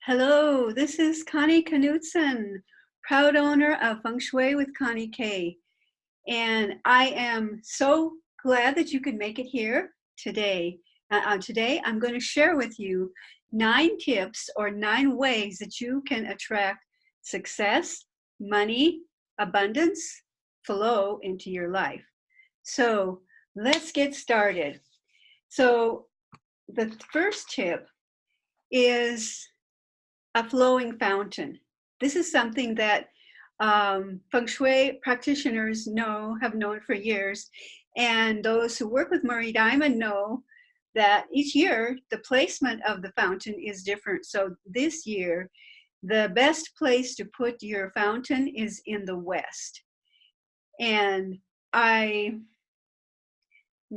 Hello, this is Connie Knudsen, proud owner of Feng Shui with Connie K. And I am so glad that you could make it here today. Today, I'm going to share with you 9 tips or 9 ways that you can attract success, money, abundance, flow into your life. So let's get started. So the first tip is a flowing fountain. This is something that Feng Shui practitioners have known for years. And those who work with Marie Diamond know that each year the placement of the fountain is different. So this year, the best place to put your fountain is in the west. And I'm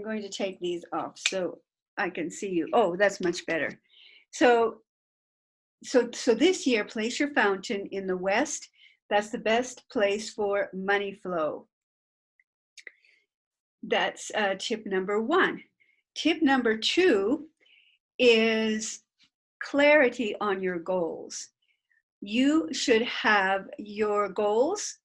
going to take these off so I can see you. Oh, that's much better. So this year, place your fountain in the west. That's the best place for money flow. That's tip number 1. Tip number 2 is clarity on your goals. You should have your goals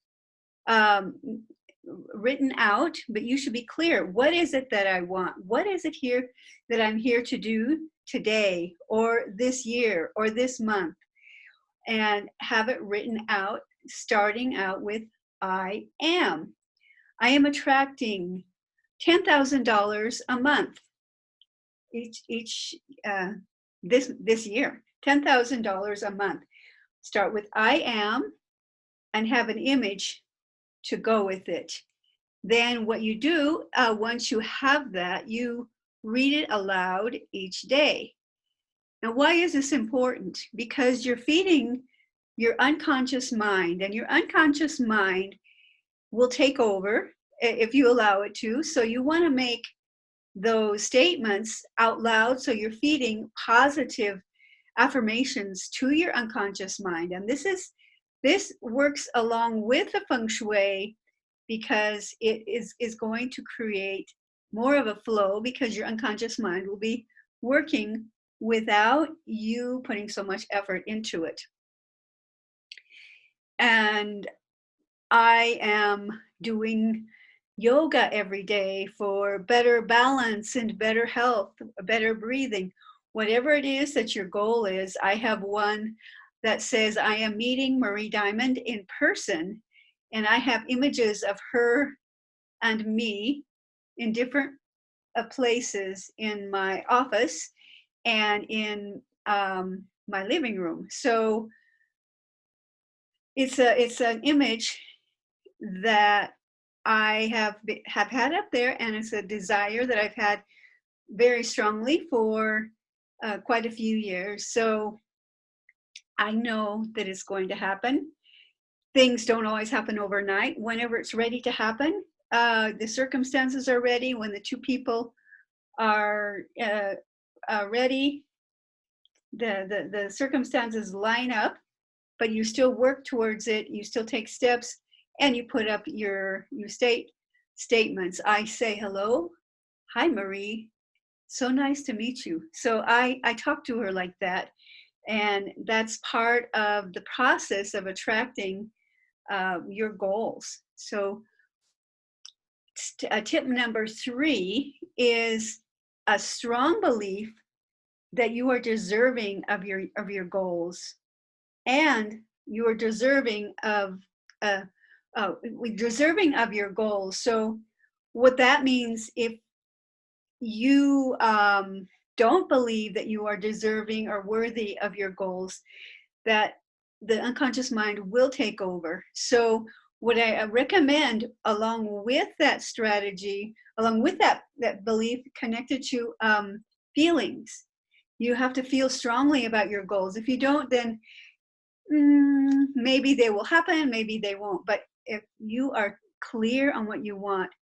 written out, but you should be clear. What is it that I want? What is it here that I'm here to do today or this year or this month? And have it written out, starting out with I am. I am attracting $10,000 a month this year. $10,000 a month. Start with I am and have an image to go with it. Then what you do, once you have that, you read it aloud each day. Now, why is this important? Because you're feeding your unconscious mind, and your unconscious mind will take over if you allow it to. So you want to make those statements out loud, so you're feeding positive affirmations to your unconscious mind. And this works along with the Feng Shui, because it is going to create more of a flow, because your unconscious mind will be working without you putting so much effort into it. And I am doing yoga every day for better balance and better health, better breathing. Whatever it is that your goal is, I have one that says I am meeting Marie Diamond in person, and I have images of her and me in different places in my office and in my living room. So it's an image that I have had up there, and it's a desire that I've had very strongly for quite a few years. So I know that it's going to happen. Things don't always happen overnight. Whenever it's ready to happen, the circumstances are ready. When the two people are ready, the circumstances line up, but you still work towards it. You still take steps, and you put up you state statements. I say hello, hi Marie, so nice to meet you. So I talk to her like that, and that's part of the process of attracting your goals. So tip number 3 is a strong belief that you are deserving of your goals, and you are deserving of your goals. So what that means, if you don't believe that you are deserving or worthy of your goals, that the unconscious mind will take over. So what I recommend, along with that strategy, along with that belief connected to feelings, you have to feel strongly about your goals. If you don't, then maybe they will happen, maybe they won't. But if you are clear on what you want,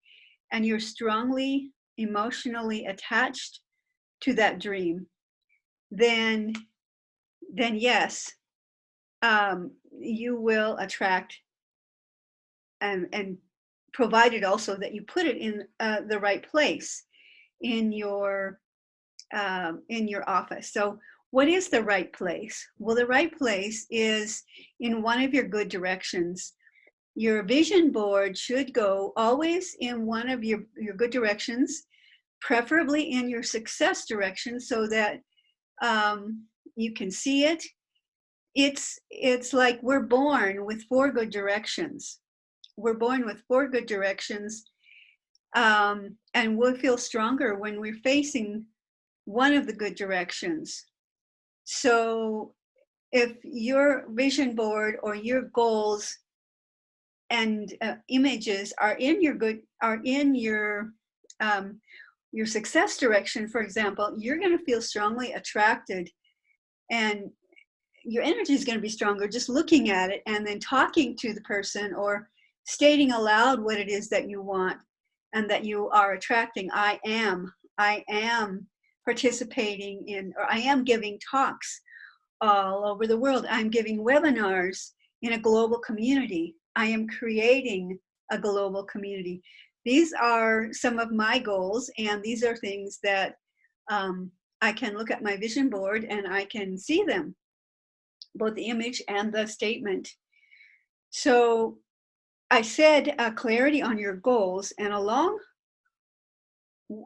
and you're strongly emotionally attached to that dream, then yes, you will attract, and provided also that you put it in the right place in your office. So What is the right place? Well, the right place is in one of your good directions. Your vision board should go always in one of your good directions, preferably in your success direction, so that you can see it. It's like we're born with four good directions. We're born with four good directions, and we'll feel stronger when we're facing one of the good directions. So if your vision board or your goals and images are in your success direction, for example, you're going to feel strongly attracted, and your energy is going to be stronger just looking at it and then talking to the person or stating aloud what it is that you want and that you are attracting. I am participating in, or I am giving talks all over the world. I'm giving webinars in a global community. I am creating a global community. These are some of my goals, and these are things that I can look at my vision board and I can see them, both the image and the statement. So I said clarity on your goals, and along,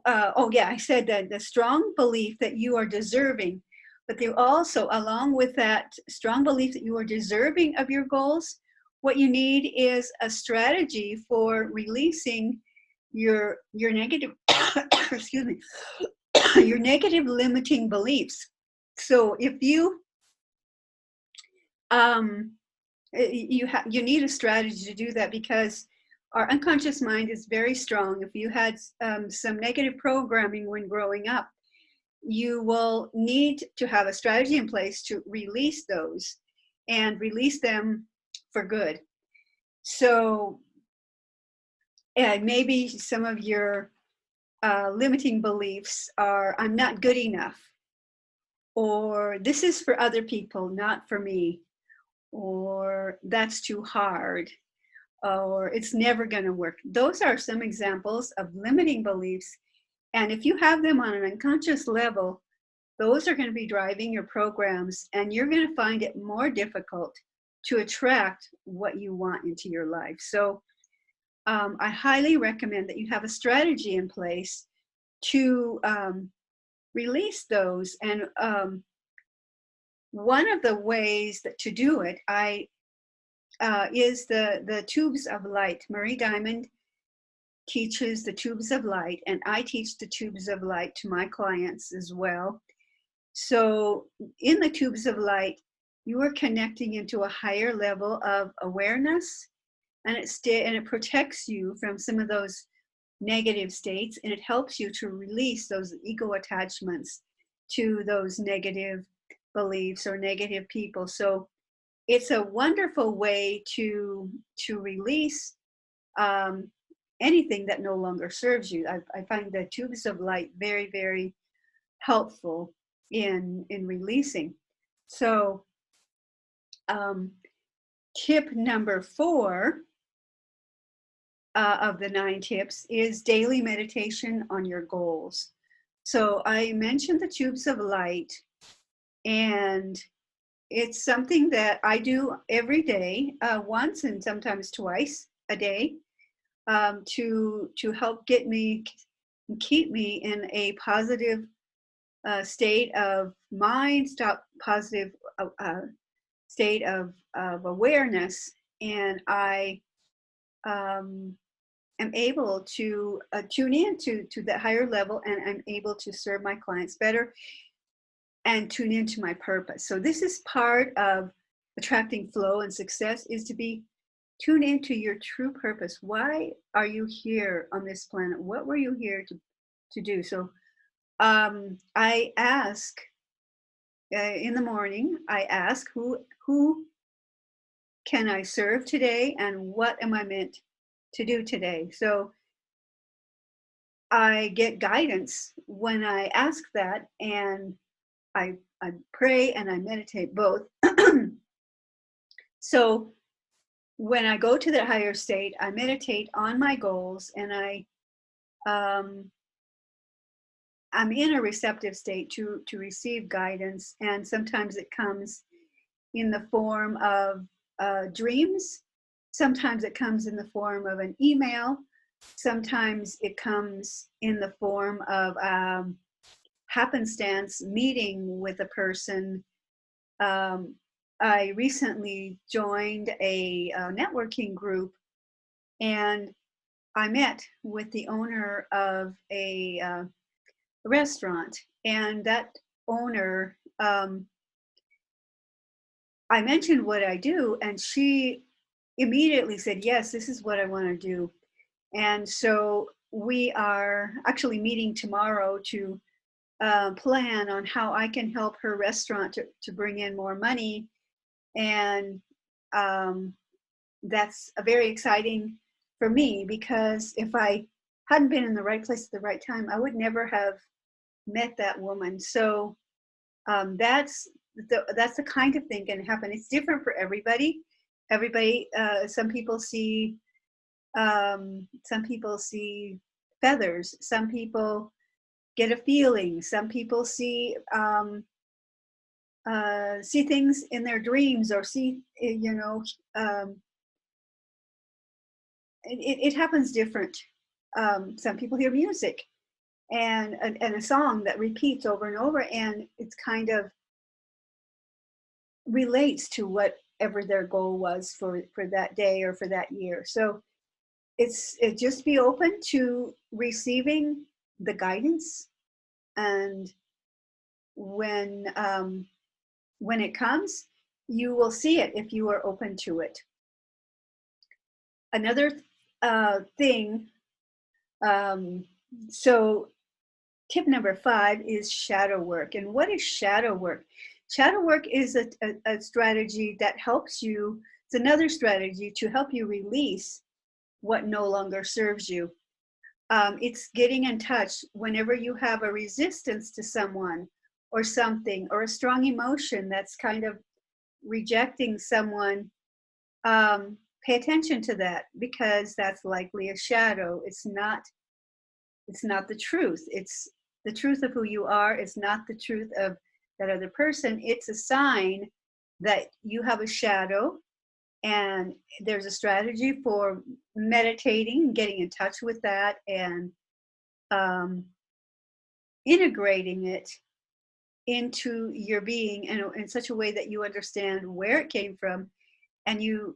I said that the strong belief that you are deserving, but they also, along with that strong belief that you are deserving of your goals, what you need is a strategy for releasing your negative, excuse me, your negative limiting beliefs. So if you you need a strategy to do that, because our unconscious mind is very strong. If you had some negative programming when growing up, you will need to have a strategy in place to release those and release them for good. So maybe some of your limiting beliefs are, I'm not good enough, or this is for other people, not for me, or that's too hard, or it's never going to work. Those are some examples of limiting beliefs. And if you have them on an unconscious level, those are going to be driving your programs, and you're going to find it more difficult to attract what you want into your life. So I highly recommend that you have a strategy in place to release those. And one of the ways that to do it, is the tubes of light. Marie Diamond teaches the tubes of light, and I teach the tubes of light to my clients as well. So in the tubes of light, you are connecting into a higher level of awareness, and it protects you from some of those negative states, and it helps you to release those ego attachments to those negative beliefs or negative people. So it's a wonderful way to release anything that no longer serves you. I find the tubes of light very, very helpful in releasing. So tip number 4 of the 9 tips is daily meditation on your goals. So I mentioned the tubes of light, and it's something that I do every day, once and sometimes twice a day, to help keep me in a positive state of mind, positive state of awareness, and I am able to tune in to that higher level, and I'm able to serve my clients better and tune into my purpose. So this is part of attracting flow and success, is to be tuned into your true purpose. Why are you here on this planet? What were you here to do? So I ask in the morning, I ask who can I serve today, and what am I meant to do today? So I get guidance when I ask that, and I pray and I meditate both. So when I go to that higher state, I meditate on my goals, and I I'm in a receptive state to receive guidance, and sometimes it comes in the form of dreams. Sometimes it comes in the form of an email. Sometimes it comes in the form of happenstance meeting with a person. Um, I recently joined a networking group, and I met with the owner of a restaurant, and that owner, I mentioned what I do, and she immediately said, yes, this is what I want to do. And so we are actually meeting tomorrow to plan on how I can help her restaurant to bring in more money. And um, that's very exciting for me, because if I hadn't been in the right place at the right time, I would never have met that woman. So that's that's the kind of thing can happen. It's different for everybody. Some people see feathers. Some people get a feeling. Some people see things in their dreams, or see, it happens different. Some people hear music and a song that repeats over and over, and it's kind of relates to whatever their goal was for that day or for that year. So it just be open to receiving the guidance, and when it comes, you will see it if you are open to it. Another thing, um, so tip number 5 is shadow work. And what is shadow work? Shadow work is a strategy that helps you. It's another strategy to help you release what no longer serves you. It's getting in touch whenever you have a resistance to someone or something, or a strong emotion that's kind of rejecting someone. Pay attention to that, because that's likely a shadow. It's not the truth. It's the truth of who you are. It's not the truth of that other person. It's a sign that you have a shadow, and there's a strategy for meditating, getting in touch with that, and um, integrating it into your being in such a way that you understand where it came from, and you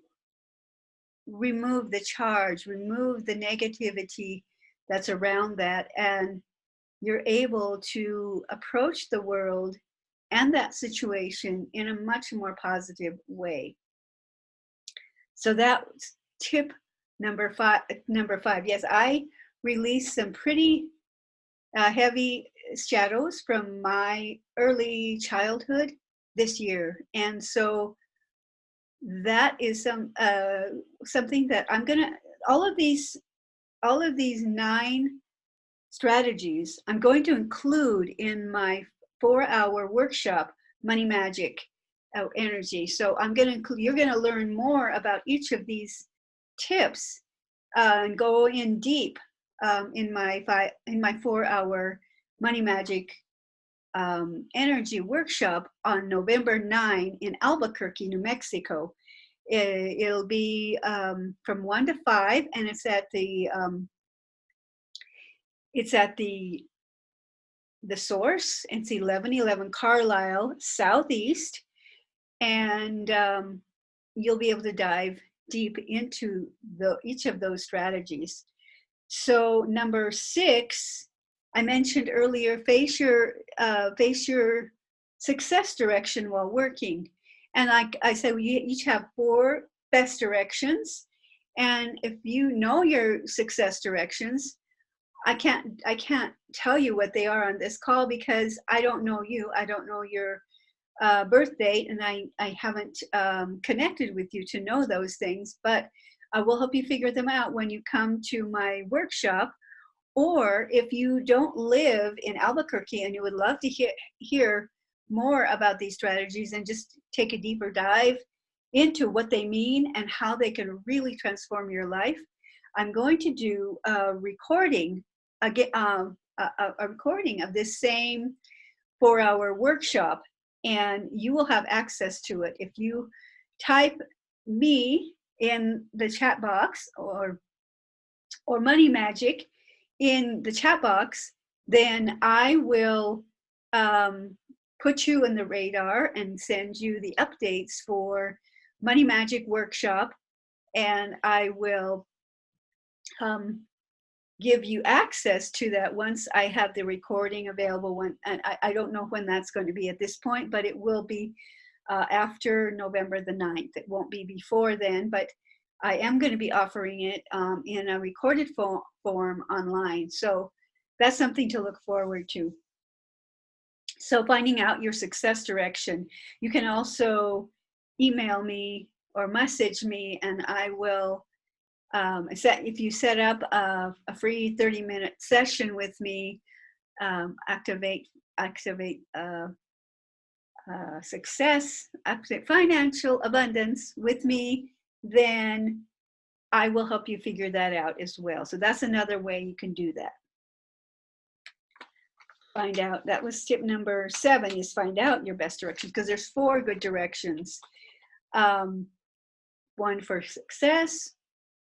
remove the charge, remove the negativity that's around that, and you're able to approach the world and that situation in a much more positive way. So that's tip number 5. Yes, I released some pretty heavy shadows from my early childhood this year, and so that is something that I'm gonna, all of these 9 strategies I'm going to include in my 4-hour workshop, Money Magic Energy. So I'm going to include, you're going to learn more about each of these tips and go in deep in my 4-hour Money Magic Energy workshop on November 9 in Albuquerque, New Mexico. It'll be from 1 to 5, and it's at the Source. It's 1111 Carlisle Southeast, and you'll be able to dive deep into each of those strategies. So number 6, I mentioned earlier, face your success direction while working. And like I said, we each have 4 best directions. And if you know your success directions, I can't tell you what they are on this call, because I don't know you. I don't know your birth date, and I haven't connected with you to know those things. But I will help you figure them out when you come to my workshop. Or if you don't live in Albuquerque and you would love to hear more about these strategies and just take a deeper dive into what they mean and how they can really transform your life, I'm going to do a recording again, a recording of this same 4-hour workshop, and you will have access to it. If you type me in the chat box, or Money Magic in the chat box, then I will put you in the radar and send you the updates for Money Magic workshop, and I will give you access to that once I have the recording available. And I don't know when that's going to be at this point, but it will be after November the 9th. It won't be before then, but I am going to be offering it in a recorded form online. So that's something to look forward to. So finding out your success direction, you can also email me or message me, and I will, if you set up a free 30-minute session with me, activate success, activate financial abundance with me, then I will help you figure that out as well. So that's another way you can do that. Find out, that was tip number 7, is find out your best directions, because there's 4 good directions. One for success,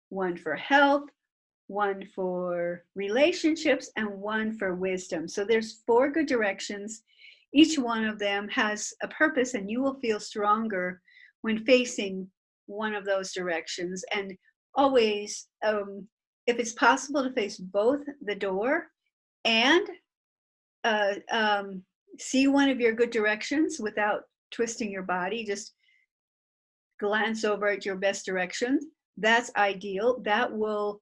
one for health, one for relationships, and one for wisdom. So there's 4 good directions. Each one of them has a purpose, and you will feel stronger when facing one of those directions. And always, if it's possible to face both the door and see one of your good directions without twisting your body, just glance over at your best directions, that's ideal. That will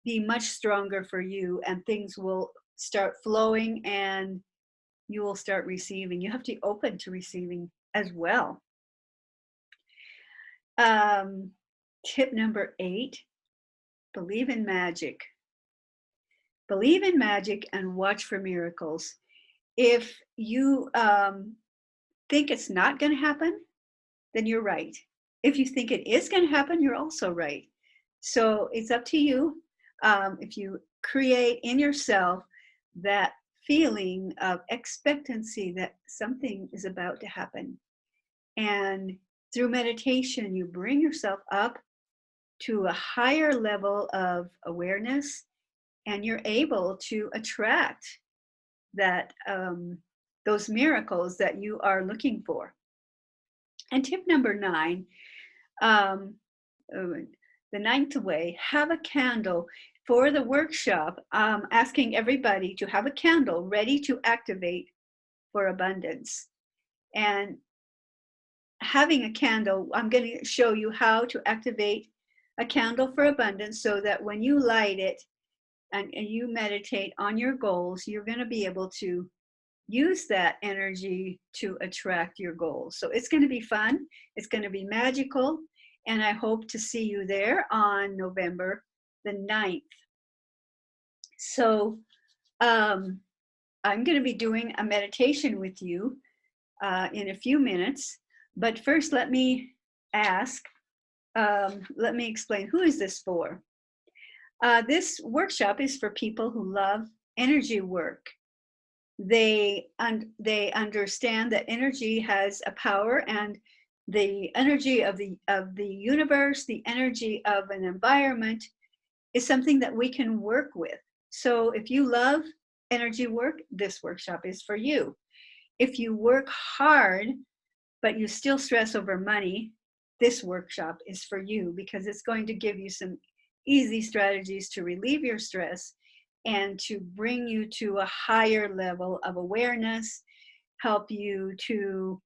be much stronger for you, and things will start flowing, and you will start receiving. You have to be open to receiving as well. Tip number 8, believe in magic. Believe in magic and watch for miracles. If you think it's not going to happen, then you're right. If you think it is going to happen, you're also right. So it's up to you. If you create in yourself that feeling of expectancy that something is about to happen, and through meditation, you bring yourself up to a higher level of awareness, and you're able to attract that those miracles that you are looking for. And tip number 9, the 9th way, have a candle for the workshop. Asking everybody to have a candle ready to activate for abundance. And having a candle, I'm going to show you how to activate a candle for abundance, so that when you light it and you meditate on your goals, you're going to be able to use that energy to attract your goals. So it's going to be fun. It's going to be magical. And I hope to see you there on November the 9th. So I'm going to be doing a meditation with you in a few minutes. But first, let me explain, who is this for? This workshop is for people who love energy work. They understand that energy has a power, and the energy of the universe, the energy of an environment, is something that we can work with. So if you love energy work, this workshop is for you. If you work hard, but you still stress over money, this workshop is for you, because it's going to give you some easy strategies to relieve your stress and to bring you to a higher level of awareness, help you to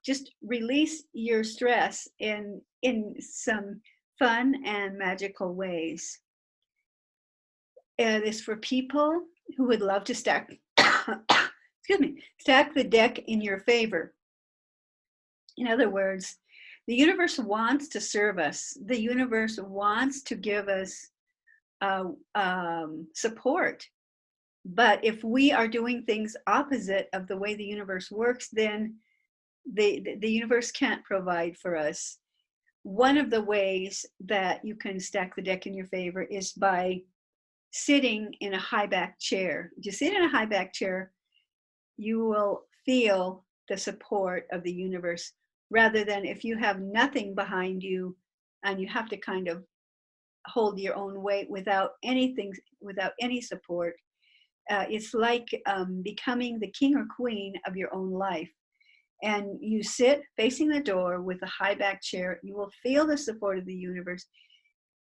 just release your stress in some fun and magical ways. It is for people who would love to stack stack the deck in your favor. In other words, the universe wants to serve us. The universe wants to give us support. But if we are doing things opposite of the way the universe works, then the universe can't provide for us. One of the ways that you can stack the deck in your favor is by sitting in a high back chair. If you sit in a high back chair, you will feel the support of the universe, rather than if you have nothing behind you and you have to kind of hold your own weight without anything, without any support. It's like becoming the king or queen of your own life. And you sit facing the door with a high back chair. You will feel the support of the universe.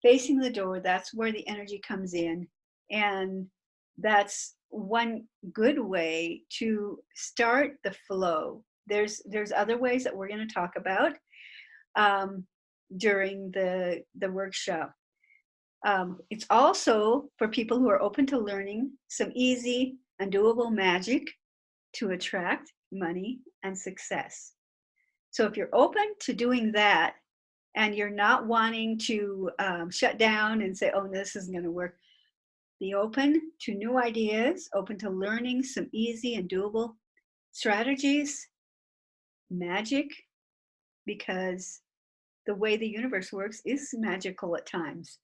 Facing the door, that's where the energy comes in. And that's one good way to start the flow. There's other ways that we're going to talk about um, during the workshop. It's also for people who are open to learning some easy and doable magic to attract money and success. So if you're open to doing that, and you're not wanting to shut down and say, oh, this isn't going to work, be open to new ideas, open to learning some easy and doable strategies, magic, because the way the universe works is magical at times.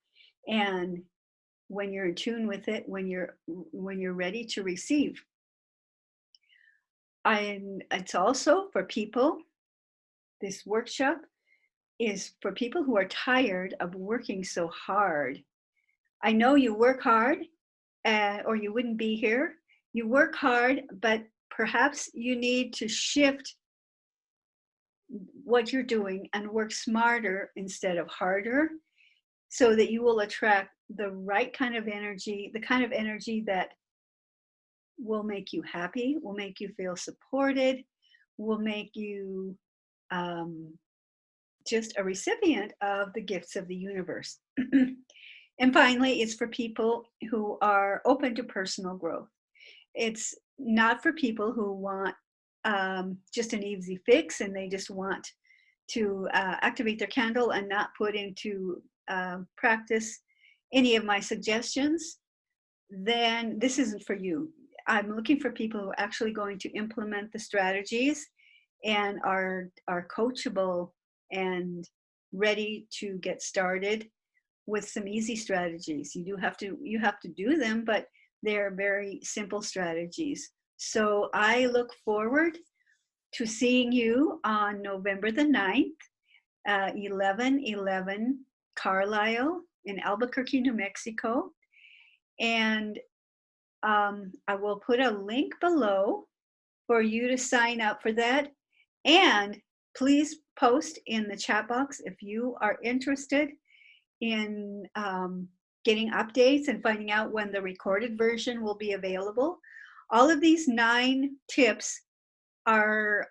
And when you're in tune with it, when you're ready to receive. And it's also for people, this workshop is for people who are tired of working so hard. I know you work hard, or you wouldn't be here. You work hard, but perhaps you need to shift what you're doing and work smarter instead of harder, so that you will attract the right kind of energy, the kind of energy that will make you happy, will make you feel supported, will make you just a recipient of the gifts of the universe. And finally, it's for people who are open to personal growth. It's not for people who want just an easy fix and they just want to activate their candle and not put into practice any of my suggestions. Then this isn't for you. I'm looking for people who are actually going to implement the strategies and are coachable and ready to get started with some easy strategies. You have to do them, but they're very simple strategies. So I look forward to seeing you on November the 9th, 1111 Carlisle in Albuquerque, New Mexico. And I will put a link below for you to sign up for that. And please post in the chat box if you are interested in getting updates and finding out when the recorded version will be available. All of these 9 tips are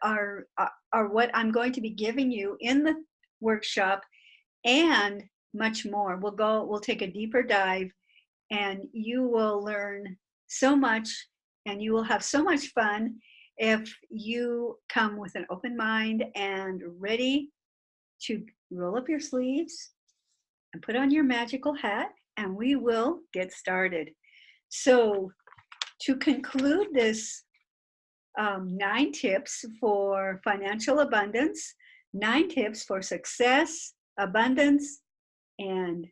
what I'm going to be giving you in the workshop, and much more. We'll take a deeper dive, and you will learn so much, and you will have so much fun if you come with an open mind and ready to roll up your sleeves and put on your magical hat, and we will get started. So to conclude this 9 tips for financial abundance, 9 tips for success, abundance, and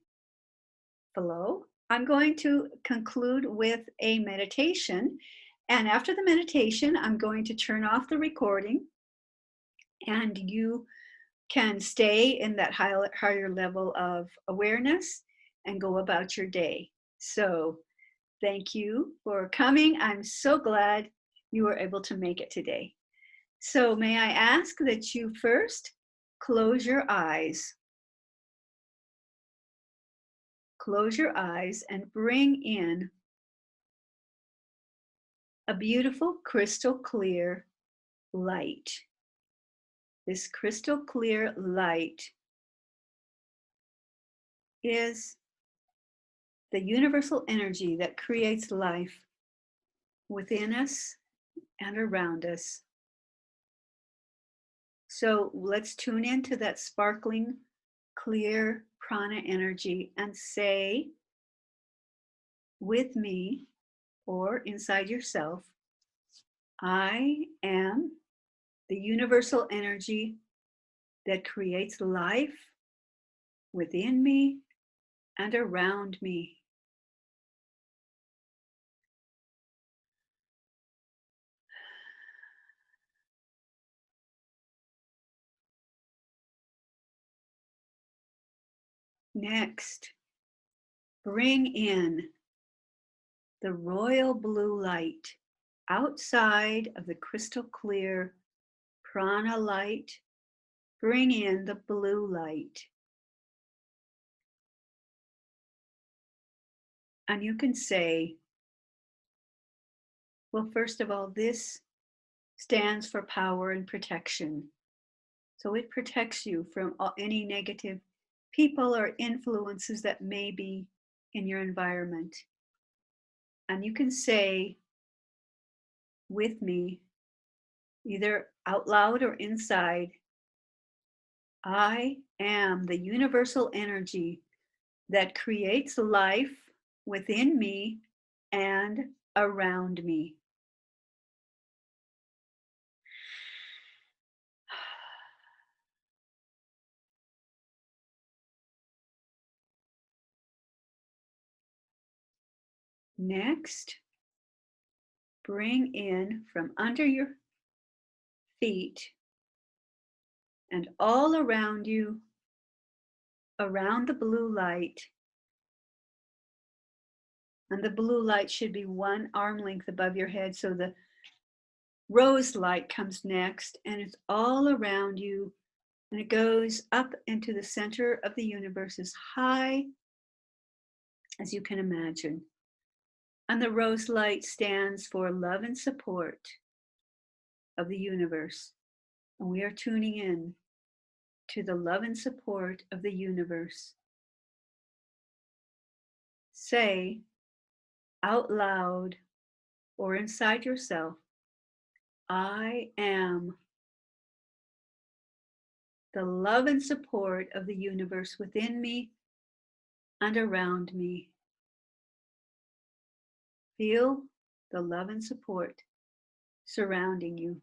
flow, I'm going to conclude with a meditation. And after the meditation, I'm going to turn off the recording, and you can stay in that higher level of awareness and go about your day. So thank you for coming. I'm so glad you were able to make it today. So may I ask that you first close your eyes. Close your eyes and bring in a beautiful crystal clear light. This crystal clear light is the universal energy that creates life within us and around us. So let's tune into that sparkling, clear prana energy and say with me or inside yourself, I am the universal energy that creates life within me and around me. Next, bring in the royal blue light outside of the crystal clear prana light. Bring in the blue light. And you can say, well, first of all, this stands for power and protection. So it protects you from any negative people or influences that may be in your environment. And you can say with me, either out loud or inside, I am the universal energy that creates life within me and around me. Next, bring in from under your feet and all around you, around the blue light. And the blue light should be 1 arm length above your head. So the rose light comes next, and it's all around you. And it goes up into the center of the universe as high as you can imagine. And the rose light stands for love and support of the universe. And we are tuning in to the love and support of the universe. Say out loud or inside yourself, I am the love and support of the universe within me and around me. Feel the love and support surrounding you.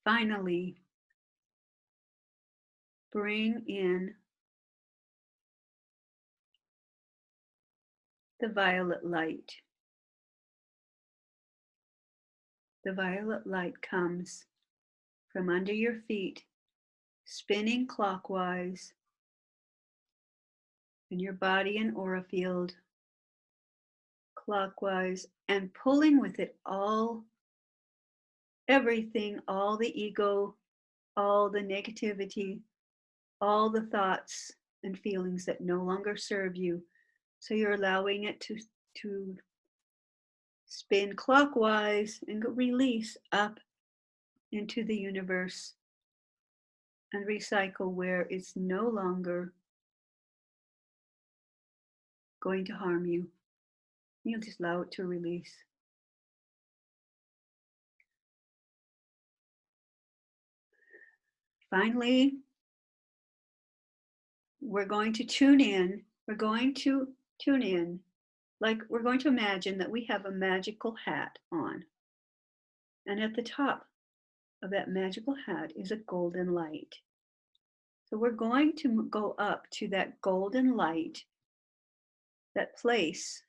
Finally, bring in the violet light. The violet light comes from under your feet, spinning clockwise in your body and aura field, clockwise, and pulling with it everything, all the ego, all the negativity, all the thoughts and feelings that no longer serve you. So you're allowing it to spin clockwise and release up into the universe and recycle where it's no longer going to harm you. You'll just allow it to release. Finally, we're going to tune in. We're going to tune in, like we're going to imagine that we have a magical hat on. And at the top of that magical hat is a golden light. So we're going to go up to that golden light, that place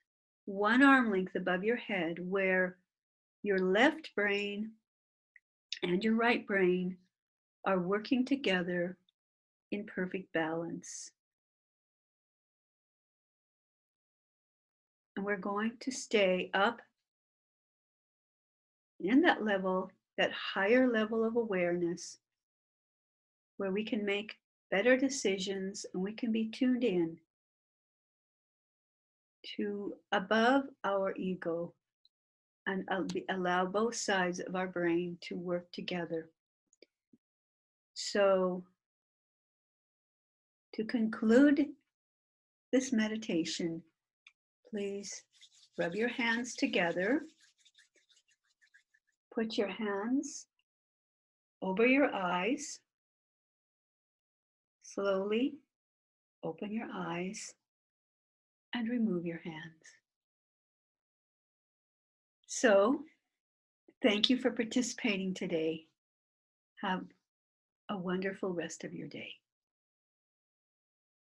1 arm length above your head where your left brain and your right brain are working together in perfect balance. And we're going to stay up in that level, that higher level of awareness, where we can make better decisions and we can be tuned in to above our ego and allow both sides of our brain to work together. So, to conclude this meditation, please rub your hands together. Put your hands over your eyes. Slowly open your eyes and remove your hands. So, thank you for participating today. Have a wonderful rest of your day.